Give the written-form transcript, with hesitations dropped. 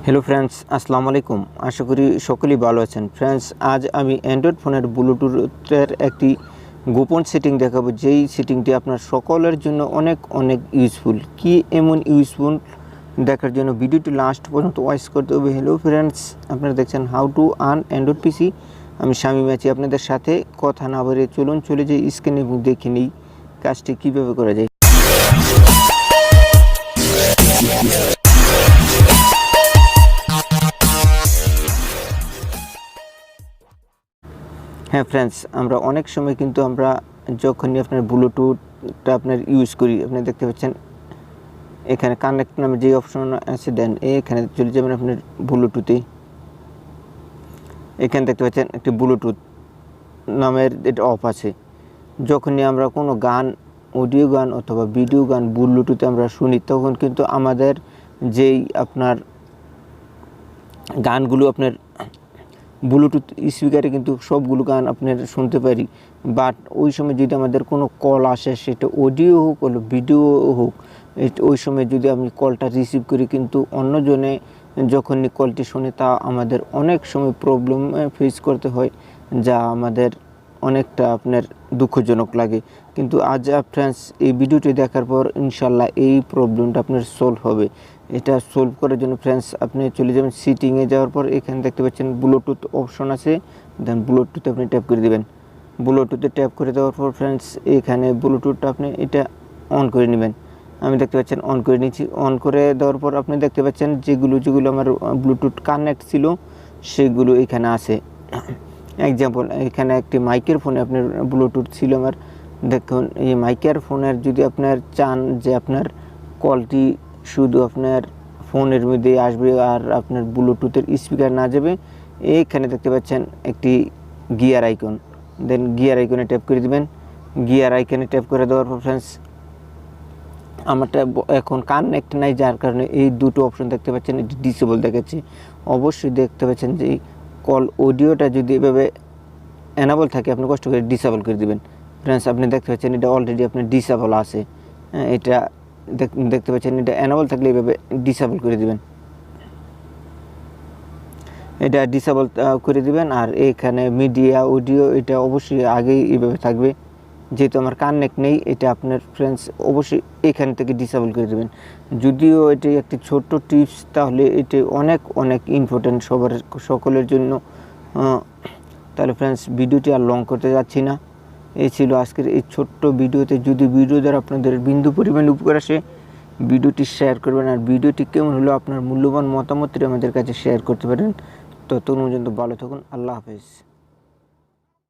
Hello friends, আসসালামু আলাইকুম। আশা করি সকলেই ভালো আছেন। ফ্রেন্ডস, আজ আমি অ্যান্ড্রয়েড ফোনের ব্লুটুথের একটি গোপন সেটিং দেখাবো, যেই সেটিংটি আপনার সকলের জন্য অনেক ইউজফুল। কি এমন ইউজফুল দেখার জন্য ভিডিওটি লাস্ট পর্যন্ত ওয়াচ করতে হবে। হ্যালো ফ্রেন্ডস, আপনারা দেখছেন হাউ টু আর্ন অ্যান্ড্রয়েড পিসি। আমি শামীম আছি আপনাদের সাথে। কথা না বলে চলে যাই স্ক্রিনে এবং দেখে নিই কাজটি কীভাবে করা যায়। হ্যাঁ ফ্রেন্ডস, আমরা অনেক সময় কিন্তু আমরা যখনই আপনার ব্লুটুথটা আপনার ইউজ করি, আপনি দেখতে পাচ্ছেন এখানে কানেক্ট নামে যে অপশন আছে, দেন এখানে চলে যাবেন আপনার ব্লুটুথে। এখানে দেখতে পাচ্ছেন একটি ব্লুটুথ নামের এটা অফ আছে। যখনই আমরা কোনো গান, অডিও গান অথবা ভিডিও গান ব্লুটুথে আমরা শুনি, তখন কিন্তু আমাদের যেই আপনার গানগুলো আপনার ব্লুটুথ স্পিকারে কিন্তু সবগুলো গান আপনার শুনতে পারি। বাট ওই সময় যদি আমাদের কোনো কল আসে, সেটা অডিও হোক হলো ভিডিও হোক, ওই সময় যদি আমি কলটা রিসিভ করি, কিন্তু অন্যজনে যখনই কলটি শুনে তা আমাদের অনেক সময় প্রবলেম ফেস করতে হয়, যা আমাদের অনেকটা আপনার দুঃখজনক লাগে। কিন্তু আজ ফ্রেন্ডস, এই ভিডিওটি দেখার পর ইনশাল্লাহ এই প্রবলেমটা আপনার সলভ হবে। এটা সলভ করার জন্য ফ্রেন্ডস, আপনি চলে যাবেন সেটিংয়ে। যাওয়ার পর এখানে দেখতে পাচ্ছেন ব্লুটুথ অপশন আছে, দেন ব্লুটুথে আপনি ট্যাপ করে দেবেন। ব্লুটুথে ট্যাপ করে দেওয়ার পর ফ্রেন্ডস, এখানে ব্লুটুথটা আপনি এটা অন করে নেবেন। আমি দেখতে পাচ্ছেন অন করে নিচ্ছি। অন করে দেওয়ার পর আপনি দেখতে পাচ্ছেন যেগুলো আমার ব্লুটুথ কানেক্ট ছিল সেগুলো এখানে আছে। এক্সাম্পল, এখানে একটি মাইকের ফোনে আপনার ব্লুটুথ ছিল আমার। দেখুন, এই মাইকের ফোনের যদি আপনার চান যে আপনার কলটি শুধু আপনার ফোনের মধ্যে আসবে আর আপনার ব্লুটুথের স্পিকার না যাবে, এইখানে দেখতে পাচ্ছেন একটি গিয়ার আইকন, দেন গিয়ার আইকনে ট্যাপ করে দেবেন। গিয়ার আইকনে ট্যাপ করে দেওয়ার পর ফ্রেন্ডস, আমারটা এখন কানেক্ট নাই, যার কারণে এই দুটো অপশন দেখতে পাচ্ছেন এটি ডিসেবল দেখাচ্ছে। অবশ্যই দেখতে পাচ্ছেন যে কল অডিওটা যদি এভাবে এনাবল থাকে, আপনি কষ্ট করে ডিসেবল করে দেবেন। ফ্রেন্ডস, আপনি দেখতে পাচ্ছেন এটা অলরেডি আপনার ডিসেবল আছে। এটা দেখতে পাচ্ছেন এটা এনাবল থাকলে এইভাবে ডিসেবল করে দিবেন। এটা ডিসেবল করে দিবেন। আর এখানে মিডিয়া, অডিও, এটা অবশ্যই আগেই এইভাবে থাকবে। যেহেতু আমার কানেক্ট নেই, এটা আপনার ফ্রেন্ডস অবশ্যই এখান থেকে ডিসেবল করে দেবেন। যদিও এটি একটি ছোট্ট টিপস, তাহলে এটি অনেক ইম্পর্টেন্ট সকলের জন্য। তাহলে ফ্রেন্ডস, ভিডিওটি আর লং করতে যাচ্ছি না। এই ছিল আজকের এই ছোট্ট ভিডিওতে। যদি ভিডিও দ্বারা আপনাদের বিন্দু পরিমাণ উপকার আসে, ভিডিওটি শেয়ার করবেন। আর ভিডিওটি কেমন হলো আপনার মূল্যবান মতামতটি আমাদের কাছে শেয়ার করতে পারেন। ততক্ষণ পর্যন্ত ভালো থাকুন। আল্লাহ হাফেজ।